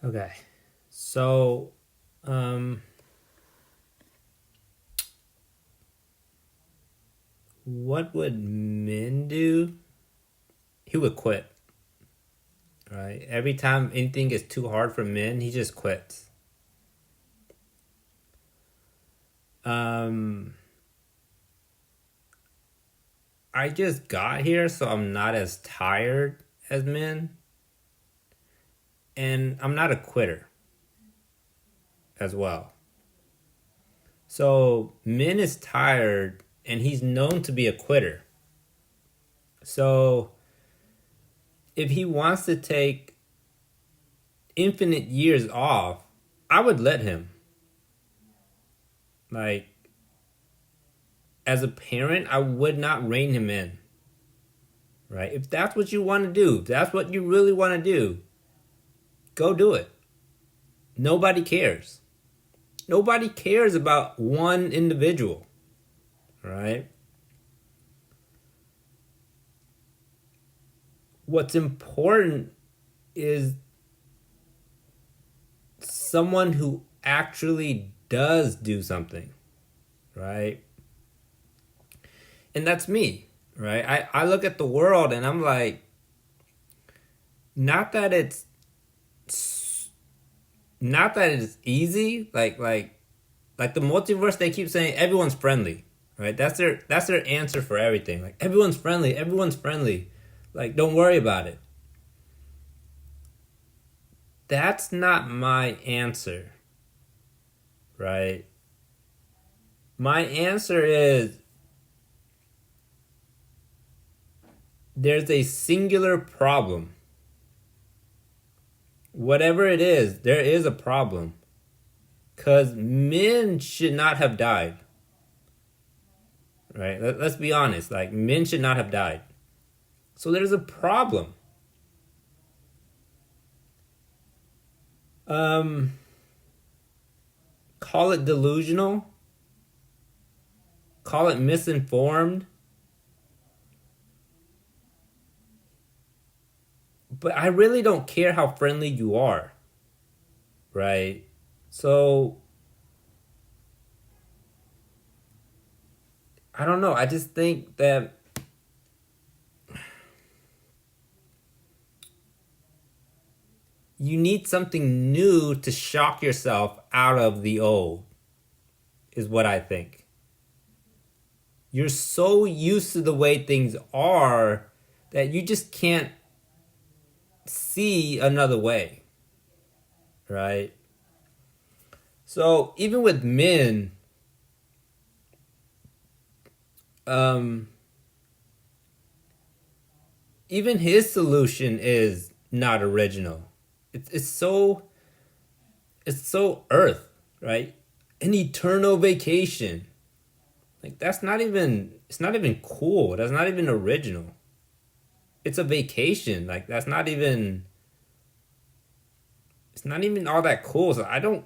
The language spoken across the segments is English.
Okay. So, um, what would Min do? He would quit, right? Every time anything gets too hard for Min, he just quits. Um, I just got here, so I'm not as tired as Min, and I'm not a quitter as well. So, Min is tired, and he's known to be a quitter. So, if he wants to take infinite years off, I would let him. Like, as a parent, I would not rein him in, right? If that's what you want to do, if that's what you really want to do, go do it. Nobody cares. Nobody cares about one individual, right? What's important is someone who actually does do something, right? And that's me, right? I look at the world and I'm like, not that it's not that it's easy, like the multiverse, they keep saying everyone's friendly, right? That's their answer for everything. Like everyone's friendly, everyone's friendly. Like don't worry about it. That's not my answer, right? My answer is there's a singular problem. Whatever it is, there is a problem. Because men should not have died. Right? Let's be honest. Like, men should not have died. So there's a problem. Um, Call it delusional. Call it misinformed. But I really don't care how friendly you are. Right? So, I don't know. I just think that you need something new to shock yourself out of the old, is what I think. You're so used to the way things are that you just can't see another way, right? So even with men, um, even his solution is not original. It's so Earth, right? An eternal vacation. Like that's not even it's not even cool. That's not even original. It's a vacation. Like that's not even it's not even all that cool. So I don't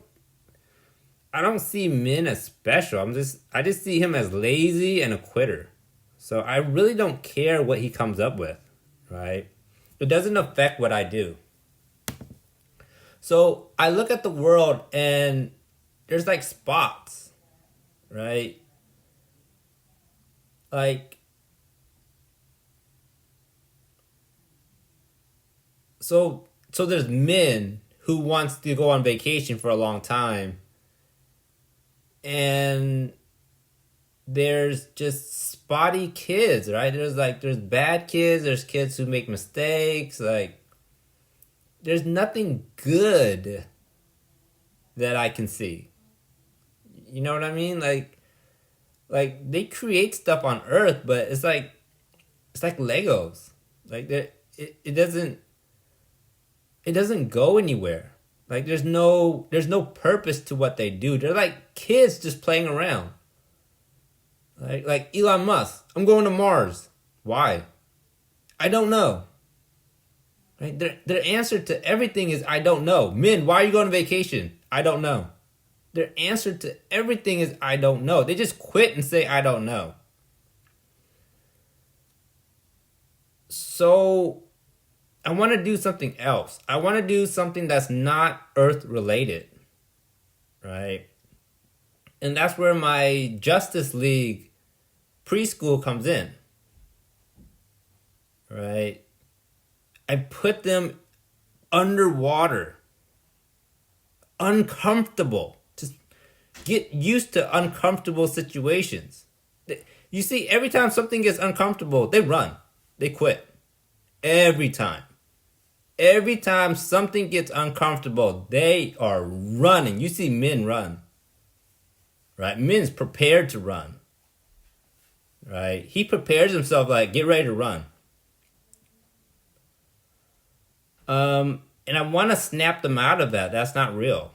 see men as special. I just see him as lazy and a quitter. So I really don't care what he comes up with, right? It doesn't affect what I do. So I look at the world and there's like spots, right? Like so there's men who wants to go on vacation for a long time, and there's just spotty kids, right? There's bad kids, there's kids who make mistakes, like there's nothing good that I can see. You know what I mean? Like they create stuff on Earth, but it's like Legos. Like it doesn't go anywhere. Like there's no purpose to what they do. They're like kids just playing around. Like Elon Musk, I'm going to Mars. Why? I don't know. Right? Their answer to everything is I don't know. Men, why are you going on vacation? I don't know. Their answer to everything is I don't know. They just quit and say I don't know. So I want to do something else. I want to do something that's not Earth related, right? And that's where my Justice League preschool comes in, right? I put them underwater, uncomfortable. Just get used to uncomfortable situations. You see, every time something gets uncomfortable, they run, they quit. Every time. Every time something gets uncomfortable, they are running. You see men run, right? Men's prepared to run, right? He prepares himself like, get ready to run. And I want to snap them out of that. That's not real.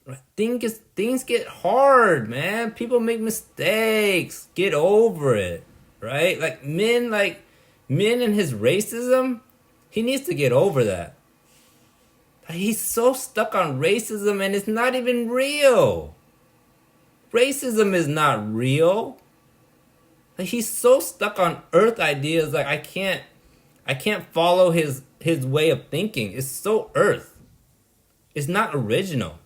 Right? Things get hard, man. People make mistakes. Get over it, right? Like men and his racism, he needs to get over that. He's so stuck on racism and it's not even real. Racism is not real. Like, he's so stuck on Earth ideas. Like I can't follow his way of thinking. It's so Earth. It's not original.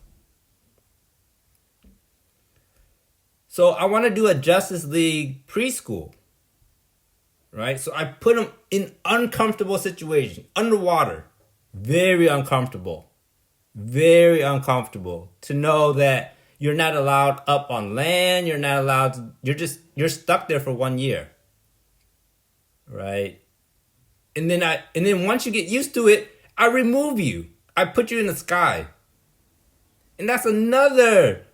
So I want to do a Justice League preschool. Right? So I put them in uncomfortable situations, underwater. Very uncomfortable. Very uncomfortable to know that you're not allowed up on land. You're not allowed to, you're stuck there for 1 year. Right? And then once you get used to it, I remove you. I put you in the sky. And that's another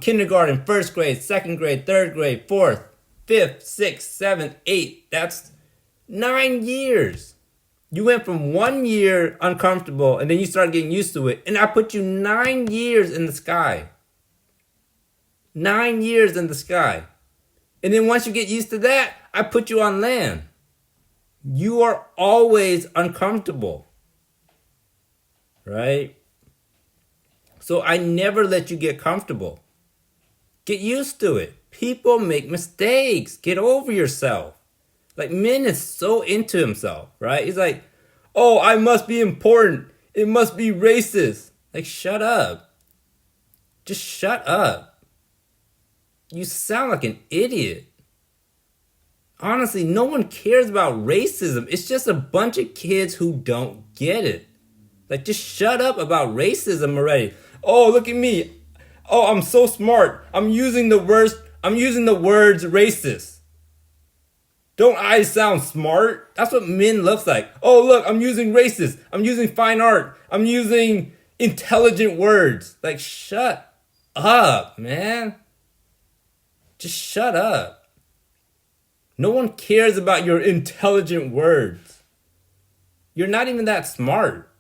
kindergarten, first grade, second grade, third grade, fourth, fifth, sixth, seventh, eighth. That's 9 years. You went from 1 year uncomfortable and then you started getting used to it. And I put you 9 years in the sky. 9 years in the sky. And then once you get used to that, I put you on land. You are always uncomfortable. Right? So I never let you get comfortable. Get used to it. People make mistakes. Get over yourself. Like, Min is so into himself, right? He's like, oh, I must be important. It must be racist. Like, shut up. Just shut up. You sound like an idiot. Honestly, no one cares about racism. It's just a bunch of kids who don't get it. Like, just shut up about racism already. Oh, look at me. Oh, I'm so smart. I'm using the words racist. Don't I sound smart? That's what Min looks like. Oh, look, I'm using racist. I'm using fine art. I'm using intelligent words. Like, shut up, man. Just shut up. No one cares about your intelligent words. You're not even that smart.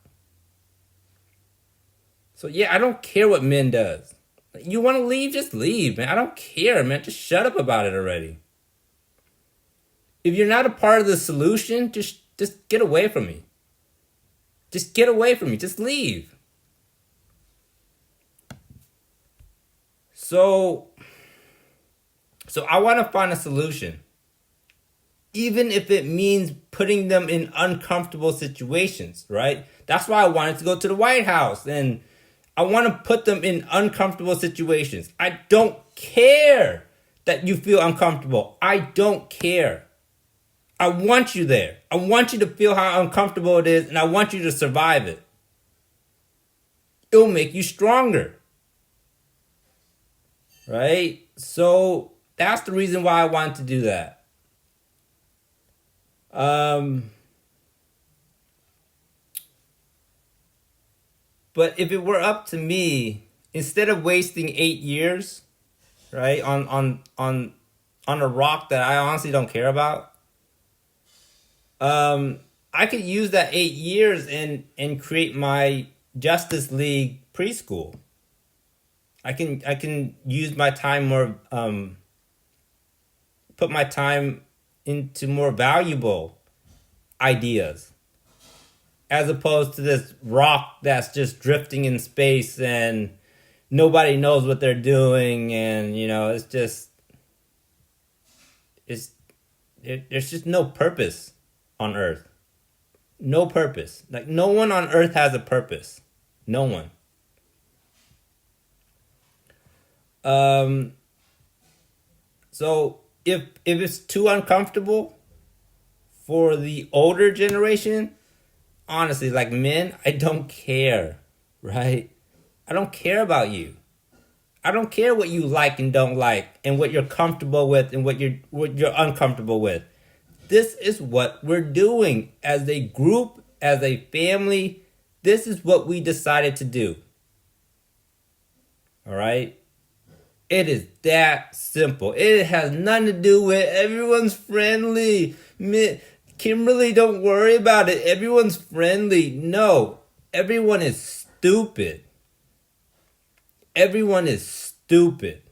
So yeah, I don't care what Min does. You want to leave? Just leave, man. I don't care, man. Just shut up about it already. If you're not a part of the solution, just get away from me. Just get away from me. Just leave. So I want to find a solution. Even if it means putting them in uncomfortable situations, right? That's why I wanted to go to the White House. And I want to put them in uncomfortable situations. I don't care that you feel uncomfortable. I don't care. I want you there. I want you to feel how uncomfortable it is, and I want you to survive it. It'll make you stronger. Right? So that's the reason why I wanted to do that. But if it were up to me, instead of wasting 8 years, right, on a rock that I honestly don't care about, I could use that 8 years and create my Justice League preschool. I can use my time more, put my time into more valuable ideas, as opposed to this rock that's just drifting in space and nobody knows what they're doing, and there's just no purpose on Earth. No purpose. Like no one on earth has a purpose. No one. Um so if it's too uncomfortable for the older generation, honestly, like men, I don't care, right? I don't care about you. I don't care what you like and don't like and what you're comfortable with and what you're uncomfortable with. This is what we're doing as a group, as a family. This is what we decided to do. All right? It is that simple. It has nothing to do with everyone's friendly. Kimberly, don't worry about it. Everyone's friendly. No, everyone is stupid. Everyone is stupid.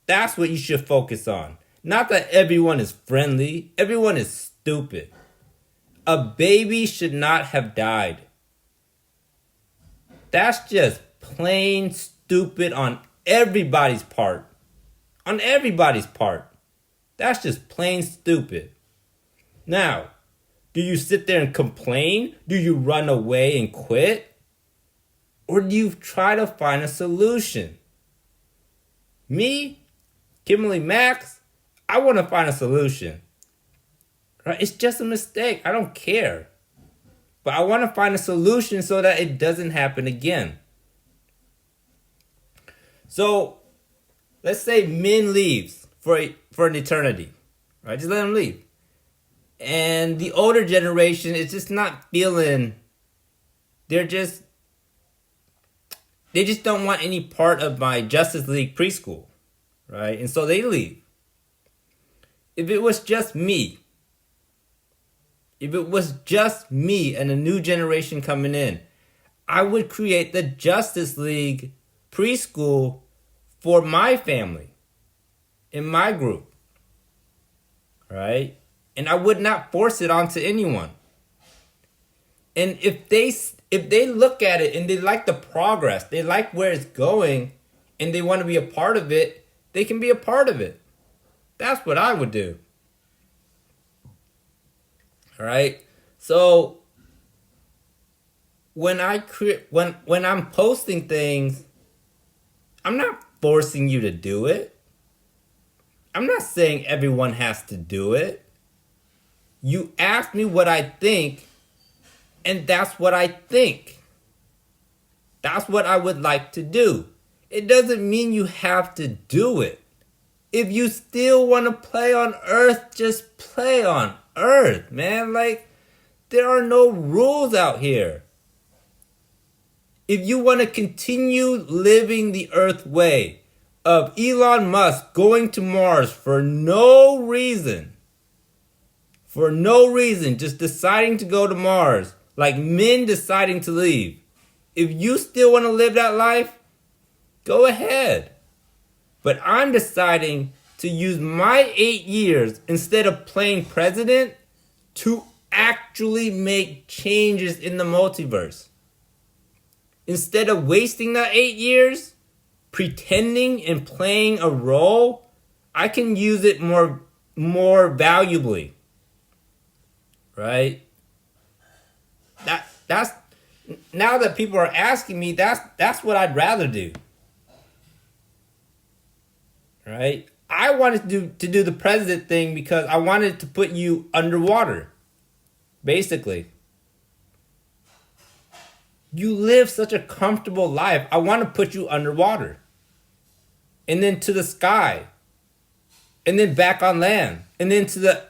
That's what you should focus on. Not that everyone is friendly. Everyone is stupid. A baby should not have died. That's just plain stupid on everybody's part. On everybody's part. That's just plain stupid. Now, do you sit there and complain? Do you run away and quit? Or do you try to find a solution? Me, Kimberly Max, I want to find a solution. Right? It's just a mistake. I don't care. But I want to find a solution so that it doesn't happen again. So, let's say Min leaves for an eternity. Right? Just let him leave. And the older generation is just not feeling, they just don't want any part of my Justice League preschool, right? And so they leave. If it was just me and a new generation coming in, I would create the Justice League preschool for my family, in my group, right? And I would not force it onto anyone. And if they look at it and they like the progress, they like where it's going, and they want to be a part of it, they can be a part of it. That's what I would do. All right. So when I'm posting things, I'm not forcing you to do it. I'm not saying everyone has to do it. You asked me what I think, and that's what I think. That's what I would like to do. It doesn't mean you have to do it. If you still want to play on Earth, just play on Earth, man. Like, there are no rules out here. If you want to continue living the Earth way of Elon Musk going to Mars for no reason, just deciding to go to Mars, like men deciding to leave. If you still want to live that life, go ahead. But I'm deciding to use my 8 years instead of playing president to actually make changes in the multiverse. Instead of wasting that 8 years pretending and playing a role, I can use it more valuably. Right? That's now that people are asking me, that's what I'd rather do. Right? I wanted to do the president thing because I wanted to put you underwater. Basically. You live such a comfortable life. I want to put you underwater. And then to the sky. And then back on land. And then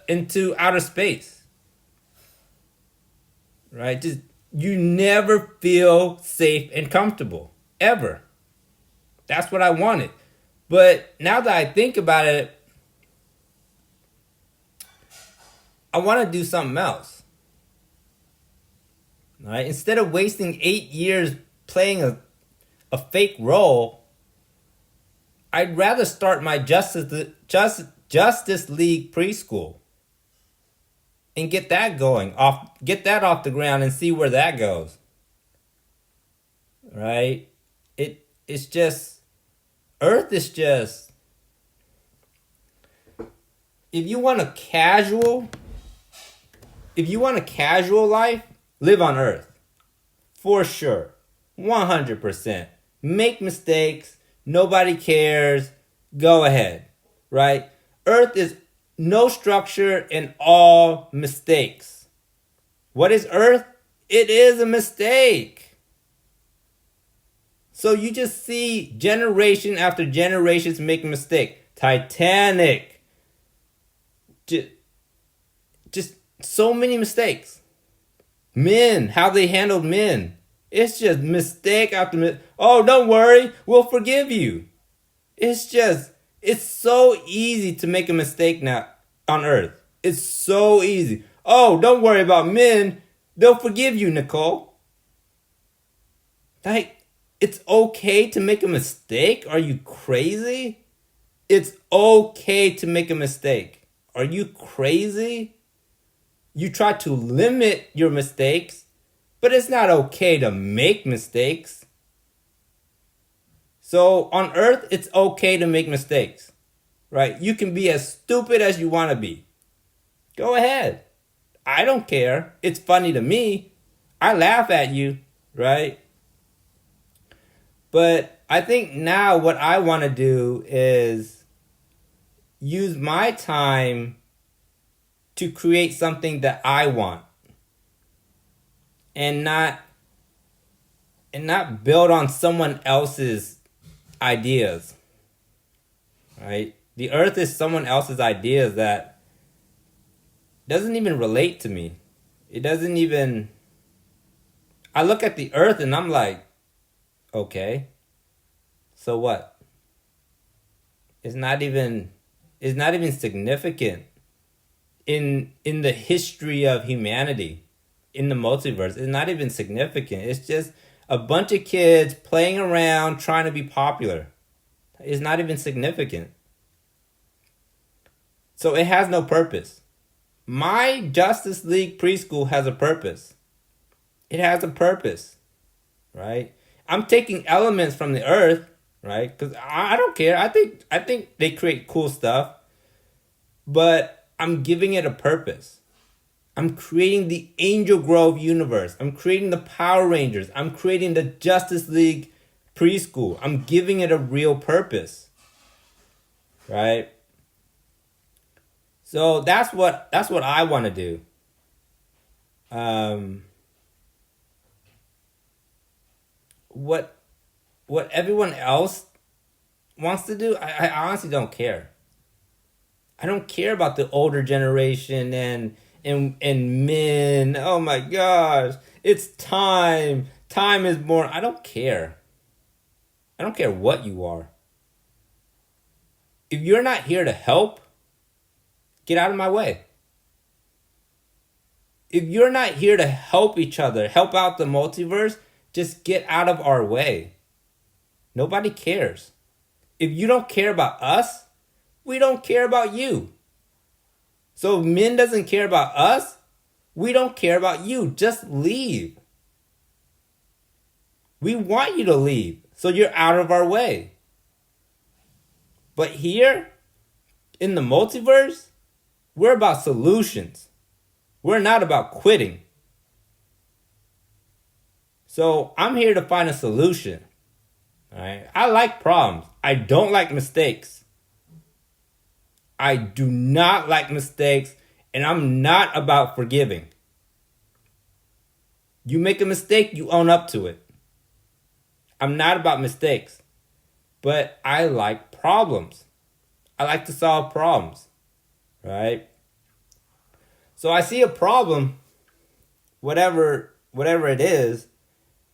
into outer space. Right? Just you never feel safe and comfortable. Ever. That's what I wanted. But now that I think about it, I want to do something else. Right? Instead of wasting 8 years playing a fake role, I'd rather start my Justice League preschool and get that off the ground and see where that goes. Right? It's just Earth is just, if you want a casual life, live on Earth. For sure. 100%. Make mistakes. Nobody cares. Go ahead. Right? Earth is no structure and all mistakes. What is Earth? It is a mistake. So you just see generation after generations make a mistake. Titanic. Just so many mistakes. Men, how they handled men. It's just mistake after mistake. Oh, don't worry, we'll forgive you. It's so easy to make a mistake now on Earth. It's so easy. Oh, don't worry about men. They'll forgive you, Nicole. Like, it's okay to make a mistake? Are you crazy? It's okay to make a mistake. Are you crazy? You try to limit your mistakes, but it's not okay to make mistakes. So on Earth, it's okay to make mistakes, right? You can be as stupid as you want to be. Go ahead. I don't care. It's funny to me. I laugh at you, right? But I think now what I want to do is use my time to create something that I want and not build on someone else's ideas. Right? The Earth is someone else's ideas that doesn't even relate to me. It doesn't even. I look at the Earth and I'm like, okay, so what? It's not even significant in the history of humanity, in the multiverse. It's not even significant. It's just a bunch of kids playing around trying to be popular. It's not even significant. So it has no purpose. My Justice League Preschool has a purpose. It has a purpose, right? I'm taking elements from the Earth, right? Because I don't care. I think they create cool stuff, but I'm giving it a purpose. I'm creating the Angel Grove universe. I'm creating the Power Rangers. I'm creating the Justice League Preschool. I'm giving it a real purpose, right? So that's what I want to do. What everyone else wants to do, I honestly don't care. I don't care about the older generation and men. Oh my gosh, it's time. Time is born. I don't care. I don't care what you are. If you're not here to help, get out of my way. If you're not here to help each other, help out the multiverse, just get out of our way. Nobody cares. If you don't care about us, we don't care about you. So if men doesn't care about us, we don't care about you. Just leave. We want you to leave, so you're out of our way. But here, in the multiverse, we're about solutions. We're not about quitting. So I'm here to find a solution. All right? I like problems. I don't like mistakes. I do not like mistakes, and I'm not about forgiving. You make a mistake, you own up to it. I'm not about mistakes, but I like problems. I like to solve problems, right? So I see a problem, whatever it is,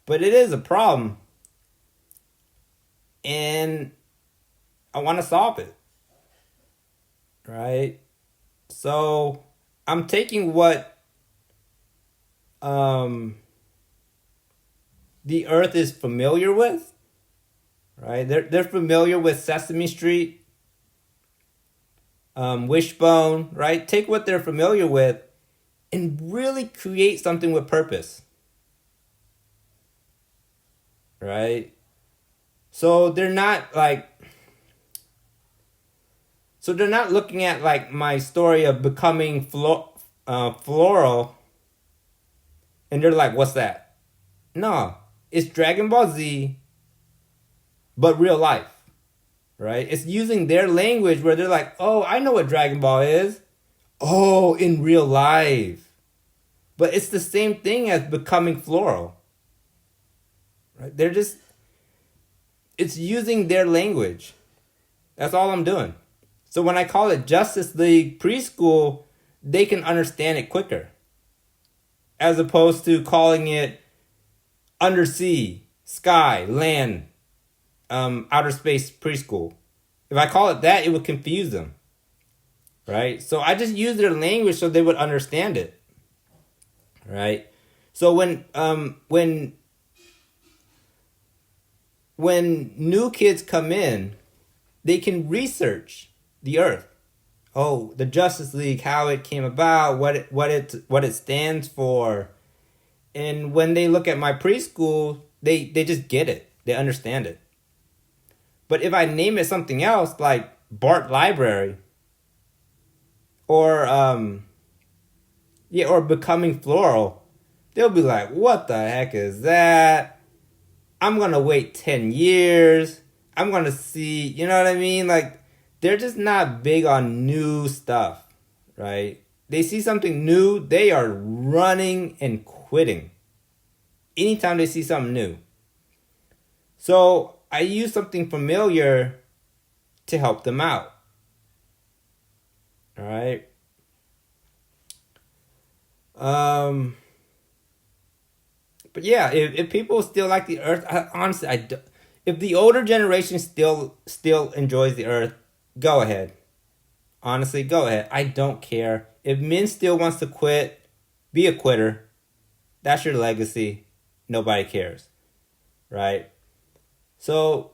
but it is a problem, and I want to solve it, right? So I'm taking what the Earth is familiar with, right? They're familiar with Sesame Street, Wishbone, right? Take what they're familiar with and really create something with purpose, right? So they're not looking at like my story of becoming floral And they're like, what's that? No, it's Dragon Ball Z, but real life, right? It's using their language where they're like, oh, I know what Dragon Ball is. Oh, in real life. But it's the same thing as becoming floral, right? It's using their language. That's all I'm doing. So when I call it Justice League Preschool, they can understand it quicker. As opposed to calling it Undersea, Sky, Land, Outer Space Preschool. If I call it that, it would confuse them. Right? So I just use their language so they would understand it. Right? So when new kids come in, they can research the Earth. Oh, the Justice League, how it came about, what it stands for. And when they look at my preschool, they just get it. They understand it. But if I name it something else like Bart Library or or Becoming Floral, they'll be like, "What the heck is that? I'm going to wait 10 years. I'm going to see, you know what I mean? Like they're just not big on new stuff, right? They see something new, they are running and quitting anytime they see something new. So I use something familiar to help them out. All right. But yeah, if people still like the Earth, honestly, if the older generation still enjoys the Earth, go ahead. Honestly, go ahead. I don't care. If Min still wants to quit, be a quitter. That's your legacy. Nobody cares. Right? So,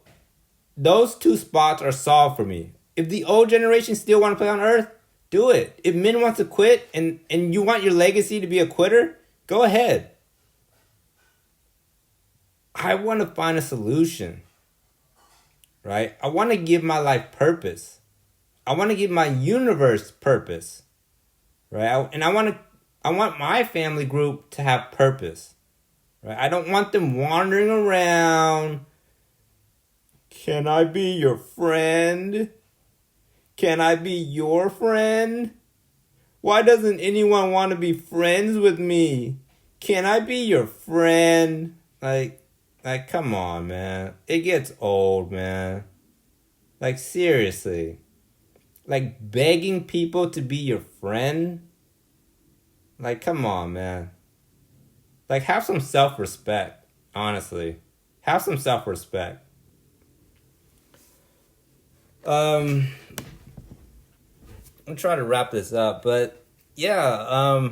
those two spots are solved for me. If the old generation still want to play on Earth, do it. If Min wants to quit and you want your legacy to be a quitter, go ahead. I want to find a solution. Right? I want to give my life purpose. I want to give my universe purpose. Right? And I want my family group to have purpose. Right? I don't want them wandering around. Can I be your friend? Can I be your friend? Why doesn't anyone want to be friends with me? Can I be your friend? Like, come on, man. It gets old, man. Like, seriously. Like, begging people to be your friend? Like, come on, man. Like, have some self-respect, honestly. Have some self-respect. I'm trying to wrap this up, but yeah,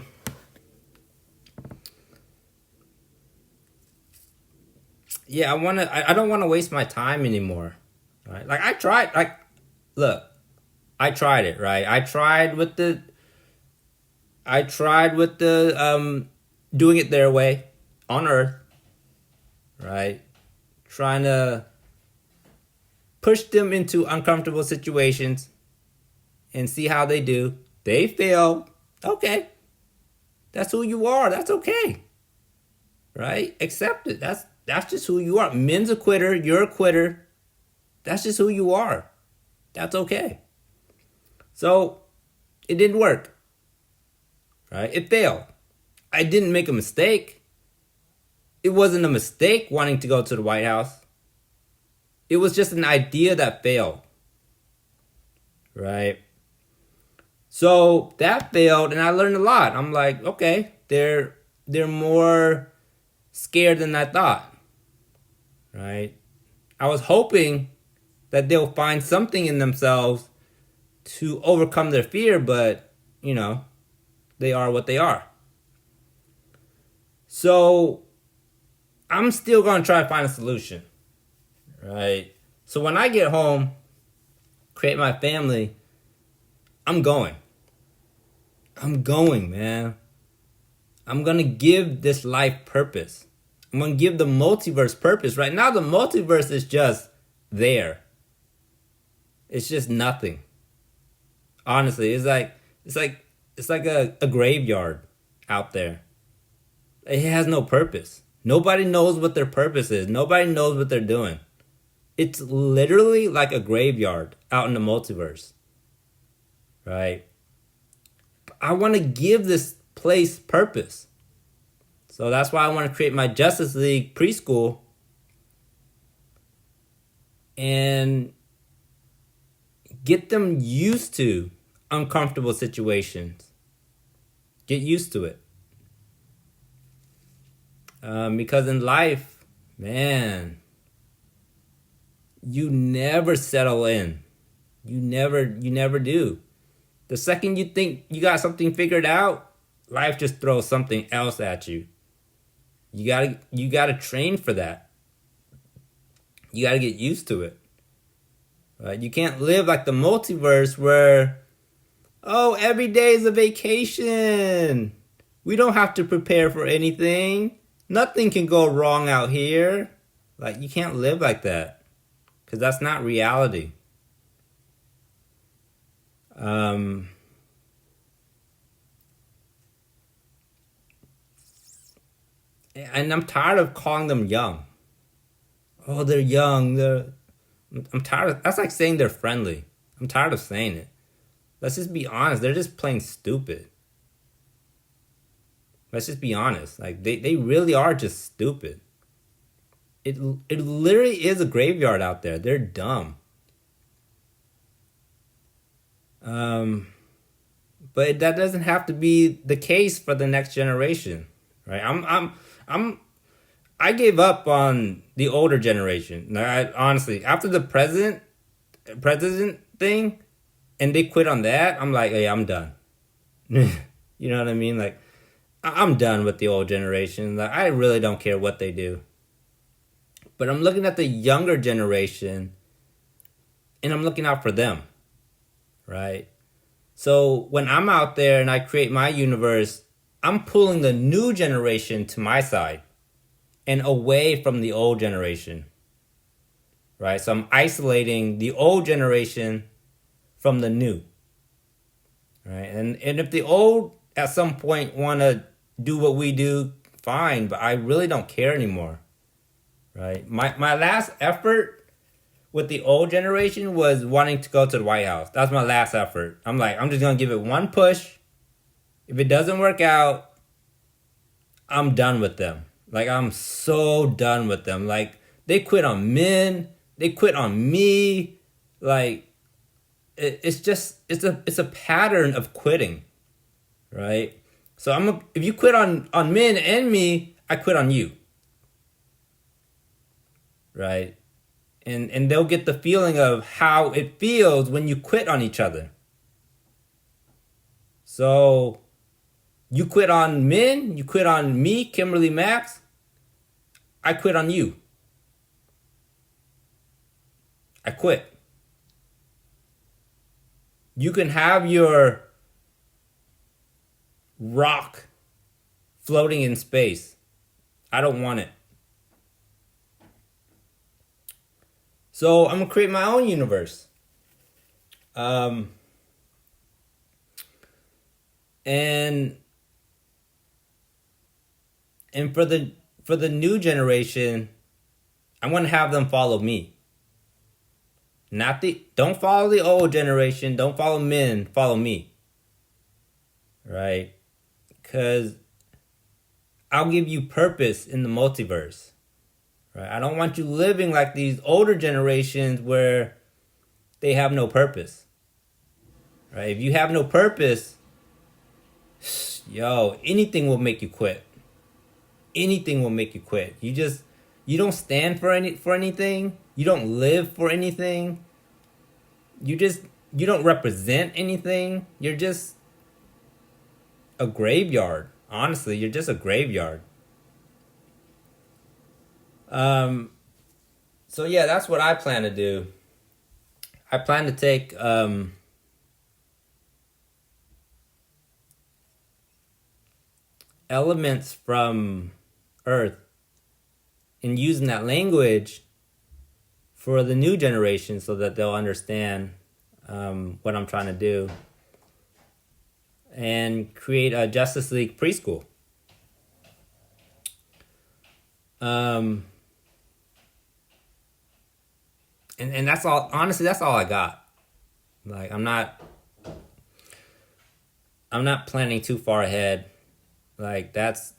I don't want to waste my time anymore. Right? Like look, I tried it, right? I tried with the doing it their way on Earth, right? Trying to push them into uncomfortable situations and see how they do. They fail. Okay. That's who you are. That's okay. Right? Accept it. That's just who you are. Min's a quitter. You're a quitter. That's just who you are. That's okay. So, it didn't work. Right? It failed. I didn't make a mistake. It wasn't a mistake wanting to go to the White House. It was just an idea that failed. Right? So that failed and I learned a lot. I'm like, okay, they're more scared than I thought. Right? I was hoping that they'll find something in themselves to overcome their fear, but, they are what they are. So I'm still going to try to find a solution. Right? So when I get home, create my family, I'm going, man. I'm going to give this life purpose. I'm going to give the multiverse purpose. Right now, the multiverse is just there. It's just nothing. Honestly, it's like a graveyard out there. It has no purpose. Nobody knows what their purpose is. Nobody knows what they're doing. It's literally like a graveyard out in the multiverse, right? I want to give this place purpose. So that's why I want to create my Justice League preschool and get them used to uncomfortable situations. Get used to it. Because in life, man, you never settle in. You never do. The second you think you got something figured out, life just throws something else at you. You gotta train for that. You gotta get used to it. Right? You can't live like the multiverse where, oh, every day is a vacation. We don't have to prepare for anything. Nothing can go wrong out here. Like, you can't live like that. Because that's not reality. And I'm tired of calling them young. Oh, they're young. I'm tired of... That's like saying they're friendly. I'm tired of saying it. Let's just be honest. They're just plain stupid. Let's just be honest. Like, they really are just stupid. It literally is a graveyard out there. They're dumb. But that doesn't have to be the case for the next generation, right? I gave up on the older generation. Honestly, after the president thing, and they quit on that, I'm like, hey, I'm done. You know what I mean? Like, I'm done with the old generation. Like, I really don't care what they do. But I'm looking at the younger generation, and I'm looking out for them, right? So when I'm out there and I create my universe, I'm pulling the new generation to my side and away from the old generation, right? So I'm isolating the old generation from the new, right? And if the old at some point want to do what we do, fine, but I really don't care anymore, right? My last effort with the old generation was wanting to go to the White House. That's my last effort. I'm like, I'm just going to give it one push. If it doesn't work out, I'm done with them. Like, I'm so done with them. Like, they quit on men. They quit on me. Like, it's a pattern of quitting, right? So if you quit on men and me, I quit on you, right? And they'll get the feeling of how it feels when you quit on each other. So you quit on men, you quit on me, Kimberly Max, I quit on you. I quit. You can have your rock floating in space. I don't want it. So I'm gonna create my own universe. And for the new generation, I'm gonna have them follow me. Don't follow the old generation, don't follow men, follow me. Right? Because I'll give you purpose in the multiverse. Right? I don't want you living like these older generations where they have no purpose. Right? If you have no purpose, anything will make you quit. Anything will make you quit. You don't stand for anything. You don't live for anything. You don't represent anything. You're just a graveyard. Honestly, you're just a graveyard. So yeah, that's what I plan to do. I plan to take elements from Earth and using that language for the new generation so that they'll understand what I'm trying to do and create a Justice League preschool. Um, and that's all. Honestly, that's all I got. Like I'm not planning too far ahead. Like that's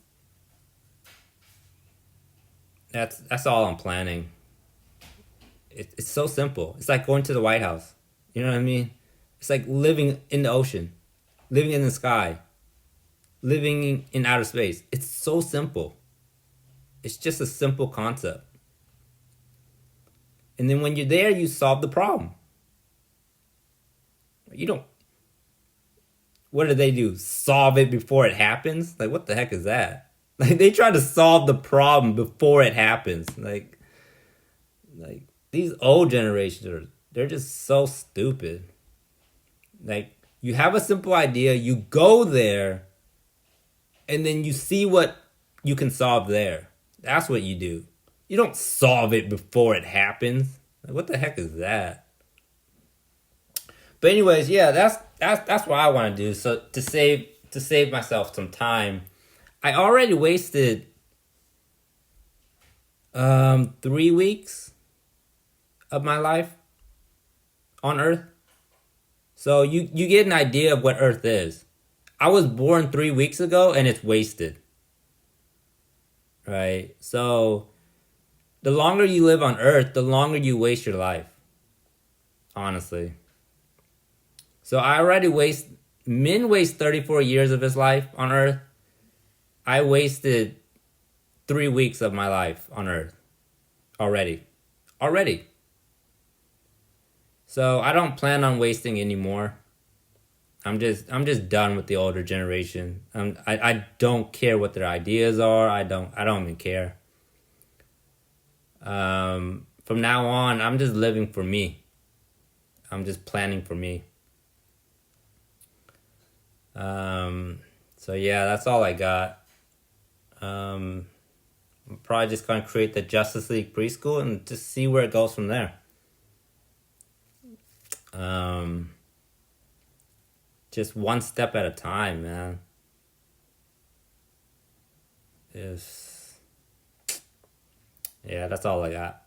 all I'm planning. It's so simple. It's like going to the White House. You know what I mean? It's like living in the ocean, living in the sky, living in outer space. It's so simple. It's just a simple concept. And then when you're there, you solve the problem. You don't. What do they do? Solve it before it happens? Like, what the heck is that? Like, they try to solve the problem before it happens. Like these old generations they're just so stupid. Like, you have a simple idea, you go there, and then you see what you can solve there. That's what you do. You don't solve it before it happens. Like, what the heck is that? But anyways, yeah, that's what I want to do. So to save myself some time, I already wasted 3 weeks of my life on Earth. So you get an idea of what Earth is. I was born 3 weeks ago and it's wasted. Right? So the longer you live on Earth, the longer you waste your life. Honestly. So I already Min waste 34 years of his life on Earth. I wasted 3 weeks of my life on Earth. Already. Already. So I don't plan on wasting any more. I'm just done with the older generation. I don't care what their ideas are. I don't even care. From now on, I'm just living for me. I'm just planning for me. So yeah, that's all I got. I'm probably just gonna create the Justice League Preschool and just see where it goes from there. Just one step at a time, man. Is Yeah, that's all I got.